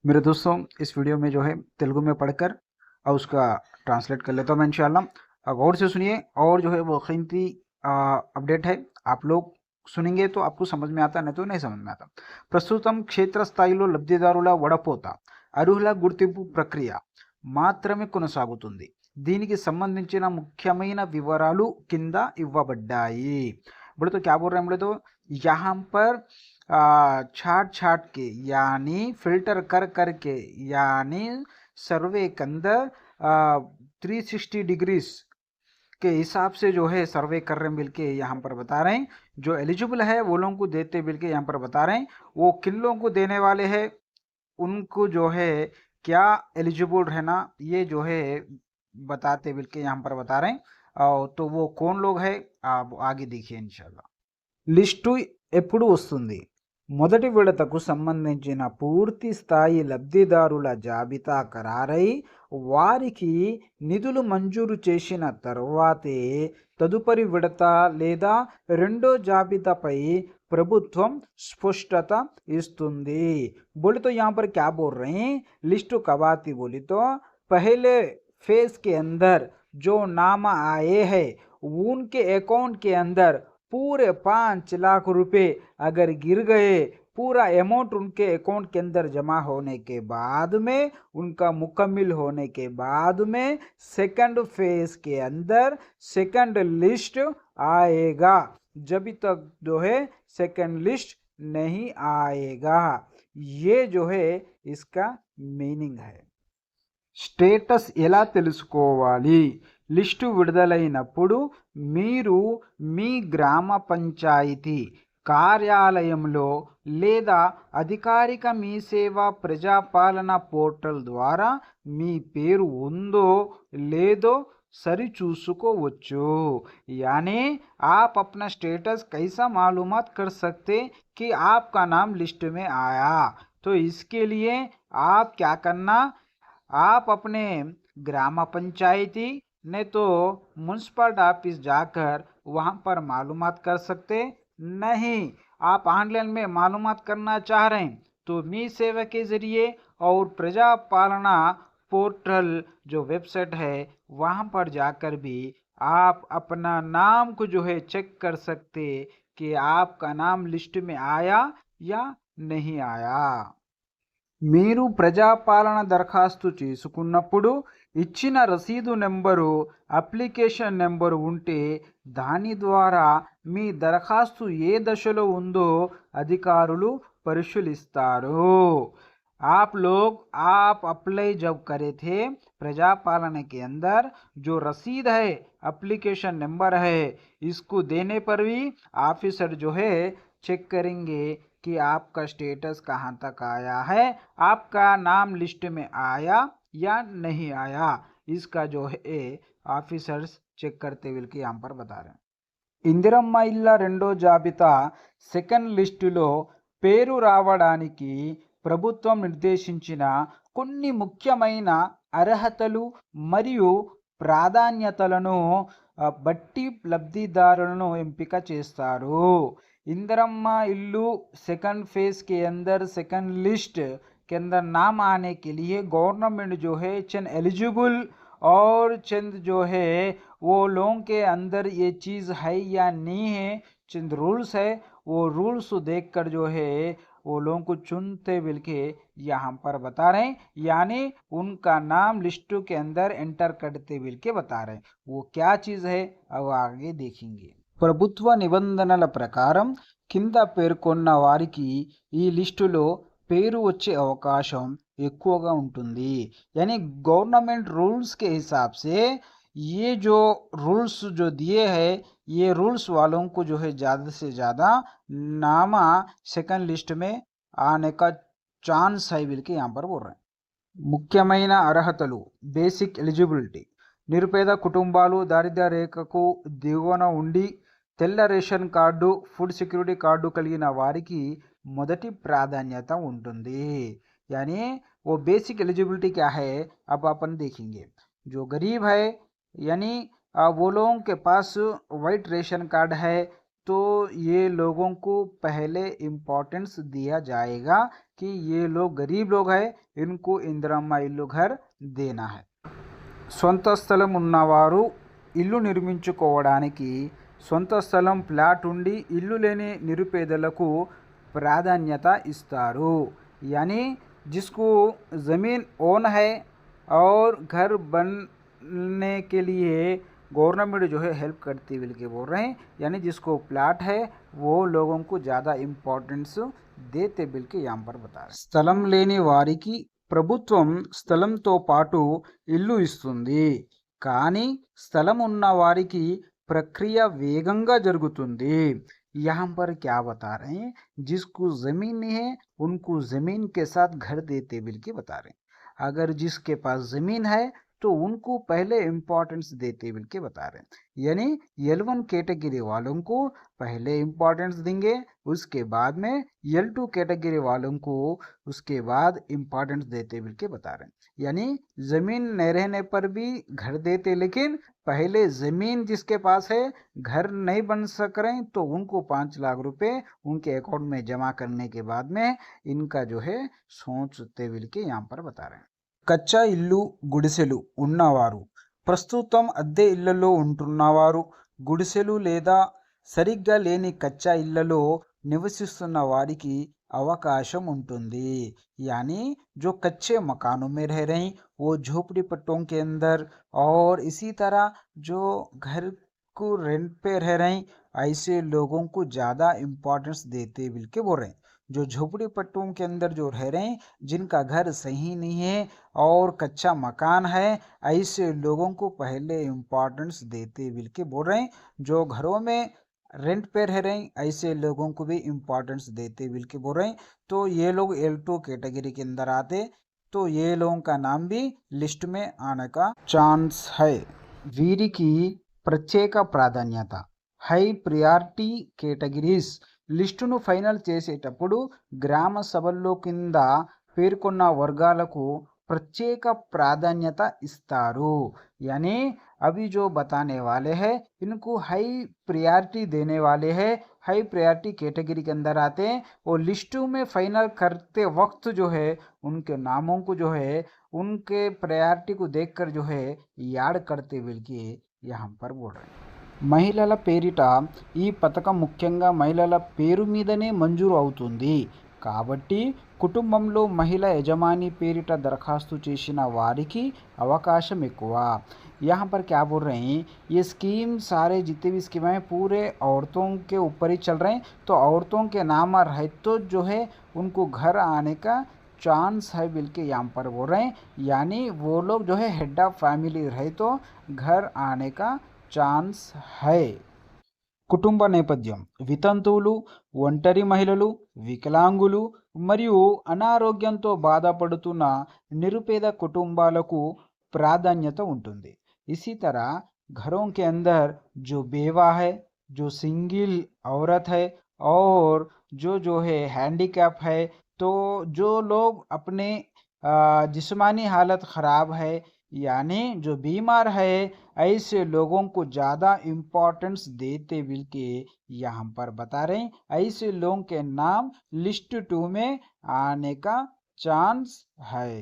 मेरे दोस्तों, इस वीडियो में जो है तेलुगु में पढ़कर और उसका ट्रांसलेट कर लेता हूँ मैं इंशाल्लाह। गौर से सुनिए और जो है वो कीमती अपडेट है। आप लोग सुनेंगे तो आपको समझ में आता, नहीं तो नहीं समझ में आता। ప్రస్తుతం క్షేత్రస్థాయిలో లబ్ధిదారుల వడపోత అర్హుల గుర్తింపు ప్రక్రియ మాత్రమే కొనసాగుతుంది. దీనికి సంబంధించిన ముఖ్యమైన వివరాలు కింద ఇవ్వబడ్డాయి. बोले तो क्या बोल रहे हैं, बोले तो यहाँ पर छाट छाट के यानी फिल्टर कर कर के यानी सर्वे के अंदर 360 डिग्रीज के हिसाब से जो है सर्वे कर रहे हैं मिल के यहाँ पर बता रहे हैं। जो एलिजिबल है वो लोगों को देते मिल के यहाँ पर बता रहे हैं। वो किन लोगों को देने वाले हैं, उनको जो है क्या एलिजिबल रहना, ये जो है बताते मिल के यहाँ पर बता रहे हैं। और तो वो कौन लोग है आप आगे देखिए इंशाल्लाह। లిస్టు ఎప్పుడు వస్తుంది? మొదటి విడతకు సంబంధించిన పూర్తి స్థాయి లబ్ధిదారుల జాబితా ఖరారై వారికి నిధులు మంజూరు చేసిన తర్వాతే తదుపరి విడత లేదా రెండో జాబితాపై ప్రభుత్వం స్పష్టత ఇస్తుంది. बोले तो यहाँ पर क्या बोल रहे हैं, लिस्ट कब आती बोली तो पहले फेज के अंदर जो नाम आए हैं उनके अकाउंट के अंदर पूरे 5 लाख रुपए अगर गिर गए, पूरा अमाउंट उनके अकाउंट के अंदर जमा होने के बाद में, उनका मुकम्मिल होने के बाद में सेकंड फेज के अंदर सेकंड लिस्ट आएगा. जब तक जो है सेकंड लिस्ट नहीं आएगा, ये जो है इसका मीनिंग है. స్టేటస్ ఎలా తెలుసుకోవాలి? లిస్టు విడుదలైనప్పుడు మీరు మీ గ్రామ పంచాయతీ కార్యాలయంలో లేదా అధికారిక మీ సేవా ప్రజాపాలన పోర్టల్ ద్వారా మీ పేరు ఉందో లేదో सरी चूसुकोवच्चु. यानी आप अपना स्टेटस कैसा मालूमात कर सकते कि आपका नाम लिस्ट में आया. तो इसके लिए आप क्या करना, आप अपने ग्राम पंचायती नहीं तो म्यूनसिपल ऑफिस जाकर वहाँ पर मालूमात कर सकते. नहीं आप ऑनलाइन में मालूमात करना चाह रहे हैं तो मी सेवा के ज़रिए और प्रजा पालना पोर्टल जो वेबसाइट है वहाँ पर जाकर भी आप अपना नाम को जो है चेक कर सकते कि आपका नाम लिस्ट में आया या नहीं आया. మీరు ప్రజాపాలన దరఖాస్తు చేసుకున్నప్పుడు ఇచ్చిన రసీదు నెంబరు, అప్లికేషన్ నెంబరు ఉంటే దాని ద్వారా మీ దరఖాస్తు ఏ దశలో ఉందో అధికారులు పరిశీలిస్తారు. आप अप्लाई जब करे थे प्रजापालन के अंदर, जो रसीद है, एप्लीकेशन नंबर है, इसको देने पर भी ऑफिसर जो है चेक करेंगे कि आपका स्टेटस कहाँ तक आया है, आपका नाम लिस्ट में आया या नहीं आया. इसका जो है ऑफिसर्स चेक करते हुए यहाँ पर बता रहे हैं. ఇందిరమ్మ ఇళ్ళ రెండో జాబితా సెకండ్ లిస్టులో పేరు రావడానికి ప్రభుత్వం నిర్దేశించిన కొన్ని ముఖ్యమైన అర్హతలు మరియు ప్రాధాన్యతలను బట్టి లబ్ధిదారులను ఎంపిక చేస్తారు. इंदिरम्मा इल्लू सेकंड फेज के अंदर सेकंड लिस्ट के अंदर नाम आने के लिए गवर्नमेंट जो है चंद एलिजिबल और चंद जो है वो लोगों के अंदर ये चीज़ है या नहीं है, चंद रूल्स है, वो रूल्स देखकर जो है वो लोगों को चुनते बिल के यहाँ पर बता रहे हैं. यानी उनका नाम लिस्ट के अंदर एंटर करते बिल के बता रहे हैं. वो क्या चीज़ है अब आगे देखेंगे. ప్రభుత్వ నిబంధనల ప్రకారం కింద పేర్కొన్న వారికి ఈ లిస్టులో పేరు వచ్చే అవకాశం ఎక్కువగా ఉంటుంది. यानी गवर्नमेंट रूल्स के हिसाब से ये जो रूल्स जो दिए हैं, ये रूल्स वालों को जो है ज़्यादा से ज़्यादा नामा सेकंड लिस्ट में आने का चांस है बिल के यहाँ पर बोल रहे हैं. ముఖ్యమైన అర్హతలు బేసిక్ ఎలిజిబిలిటీ. నిరుపేద కుటుంబాలు, దారిద్ర్య రేఖకు దిగువన ఉండి తెల్ల ration card, food security card కలిగిన వారికి మొదటి ప్రాధాన్యత ఉంటుంది. यानी वो बेसिक एलिजिबिलिटी क्या है अब अपन देखेंगे. जो गरीब है यानी वो लोगों के पास वाइट रेशन कार्ड है तो ये लोगों को पहले इम्पोर्टेंस दिया जाएगा कि ये लोग गरीब लोग हैं, इनको इंदिरम्मा इल्లు घर देना है. సొంత స్థలం ఉన్నవారు ఇల్లు నిర్మించుకోవడానికి సొంత స్థలం ప్లాట్ ఉండి ఇల్లు లేని నిరుపేదలకు ప్రాధాన్యత ఇస్తారు. यानी जिसको ज़मीन ओन है और घर बनने के लिए गवर्नमेंट जो है हेल्प करती है के बोल रहे हैं. यानी जिसको प्लाट है वो लोगों को ज़्यादा इम्पोर्टेंस देते बिल के यहाँ पर बता रहे. స్థలం లేని వారికి ప్రభుత్వం స్థలంతో పాటు ఇల్లు ఇస్తుంది. కానీ స్థలం ఉన్న వారికి ప్రక్రియ వేగంగా జరుగుతుంది. यहाँ पर क्या बता रहे हैं, जिसको ज़मीन नहीं है उनको ज़मीन के साथ घर देते बिल के बता रहे हैं. अगर जिसके पास ज़मीन है तो उनको पहले इम्पोर्टेंस देते बिल के बता रहे हैं. यानी L1 कैटेगरी वालों को पहले इम्पोर्टेंस देंगे, उसके बाद में L2 कैटेगरी वालों को उसके बाद इम्पोर्टेंस देते बिल के बता रहे हैं. यानी ज़मीन नहीं रहने पर भी घर देते, लेकिन पहले ज़मीन जिसके पास है घर नहीं बन सक रहे तो उनको 5 लाख रुपए उनके अकाउंट में जमा करने के बाद में इनका जो है सोचते बिल के यहाँ पर बता रहे हैं. కచ్చా ఇల్లు గుడిసెలు ఉన్నవారు ప్రస్తుతం అద్దె ఇళ్లలో ఉంటున్నవారు గుడిసెలు లేదా సరిగ్గా లేని కచ్చా ఇళ్లలో నివసిస్తున్న వారికి अवकाशम ఉంటుంది. यानी जो कच्चे मकानों में रह रहे हैं वो झोपड़ी पट्टों के अंदर और इसी तरह जो घर को रेंट पे रह रहे हैं ऐसे लोगों को ज़्यादा इम्पोर्टेंस देते बिल के बोल रहे हैं. जो झोपड़ी पट्टों के अंदर जो रह रहे हैं जिनका घर सही नहीं है और कच्चा मकान है ऐसे लोगों को पहले इम्पोर्टेंस देते बिल के बोल रहे हैं. जो घरों में रेंट पे रह रहे हैं ऐसे लोगों को भी इम्पोर्टेंस देते बिल के बोल रहे हैं. तो ये लोग L2 कैटेगरी के अंदर आते तो ये लोगों का नाम भी लिस्ट में आने का चांस है. వీరికి ప్రత్యేక ప్రాధాన్యత హై ప్రియారిటీ కేటగిరీస్ లిస్టును ఫైనల్ చేసేటప్పుడు గ్రామ సభల్లో కింద పేర్కొన్న వర్గాలకు प्रत्येक प्राधान्यता इस्तारू. यानी अभी जो बताने वाले हैं इनको हाई प्रायोरिटी देने वाले हैं, हाई प्रायोरिटी कैटेगरी के अंदर आते हैं और लिस्टों में फाइनल करते वक्त जो है उनके नामों को जो है उनके प्रायोरिटी को देखकर जो है याद करते बल्कि यहाँ पर बोल रहे हैं. మహిళల పేరిట ఈ పథకం ముఖ్యంగా మహిళల పేరు మీదనే మంజూరు అవుతుంది. కాబట్టి కుటుంబంలో మహిళ యజమాని పేరిట దరఖాస్తు చేసిన వారికి అవకాశం ఎక్కువ. यहाँ पर क्या बोल रहे हैं, ये स्कीम सारे जितने भी स्कीम हैं पूरे औरतों के ऊपर ही चल रहे हैं. तो औरतों के नाम रहे तो जो है उनको घर आने का चांस है बिल के यहाँ पर बोल रहे हैं. यानी वो लोग जो है हेड ऑफ फैमिली रहे तो घर आने का चांस है. కుటుంబ నేపథ్యం వితంతువులు, ఒంటరి మహిళలు, వికలాంగులు మరియు అనారోగ్యంతో బాధపడుతున్న నిరుపేద కుటుంబాలకు ప్రాధాన్యత ఉంటుంది. इसी तरह घरों के अंदर जो बेवा है, जो सिंगल औरत है और जो है हैंडीकैप है, तो जो लोग अपने जिस्मानी हालत ख़राब है यानी जो बीमार है ऐसे लोगों को ज़्यादा इम्पोर्टेंस देते बिल के यहाँ पर बता रहे हैं. ऐसे लोगों के नाम लिस्ट 2 में आने का चांस है.